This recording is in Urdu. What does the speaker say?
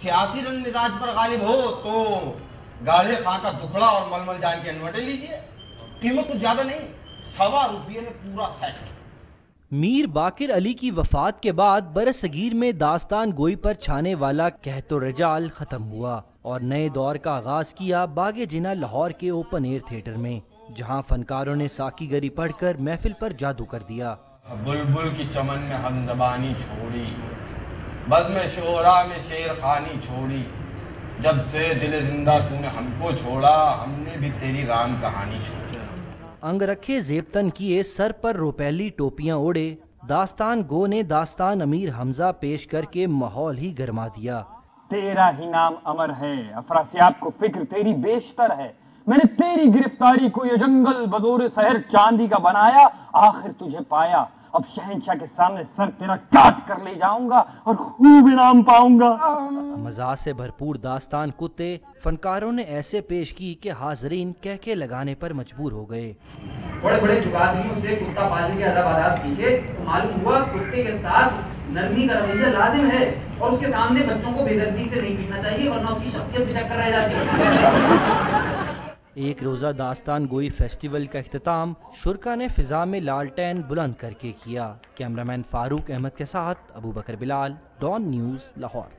سیاسی رنگ مزاج پر غالب ہو تو گاڑھے خاں کا دکھڑا اور ململ جان کے انوٹے لیجئے، قیمت تو زیادہ نہیں، 1.25 روپے میں پورا سیٹ۔ میر باقر علی کی وفات کے بعد برصغیر میں داستان گوئی پر چھانے والا قحط الرجال ختم ہوا اور نئے دور کا آغاز کیا باغ جناح لاہور کے اوپن ایئر تھیٹر میں، جہاں فنکاروں نے ساقی گری پڑھ کر محفل پر جادو کر دیا۔ بلبل کی چمن میں ہم زبانی چھوڑی، بزم شعراء میں شعر خوانی چھوڑی، جب سے دل زندہ تو نے ہم کو چھوڑا، ہم نے بھی تیری رام کہانی چھوڑی۔ انگ رکھے زیبتن کیے، سر پر روپیلی ٹوپیاں اوڑے، داستان گو نے داستان امیر حمزہ پیش کر کے ماحول ہی گرما دیا۔ تیرا ہی نام امر ہے، افراسیاب کو فکر تیری بیشتر ہے، میں نے تیری گرفتاری کو یہ جنگل بزور سحر چاندی کا بنایا، آخر تجھے پایا، اب شہنشاہ کے سامنے سر تیرا کاٹ کر لے جاؤں گا اور خوب انعام پاؤں گا۔ مزاح سے بھرپور داستان کتے فنکاروں نے ایسے پیش کی کہ حاضرین کہکے لگانے پر مجبور ہو گئے۔ بڑے بڑے چکادریوں سے کتا پالنے کے ادب آداب سیکھے تو معلوم ہوا کتے کے ساتھ نرمی کا رویہ لازم ہے، اور اس کے سامنے بچوں کو بے دردی سے نہیں پیٹنا چاہیے ورنہ اس کی شخصیت بچک کر رہ جاتی ہے۔ ایک روزہ داستان گوئی فیسٹیول کا اختتام شرکا نے فضا میں لالٹین بلند کر کے کیا۔ کیمرامین فاروق احمد کے ساتھ ابو بکر بلال، ڈان نیوز، لاہور۔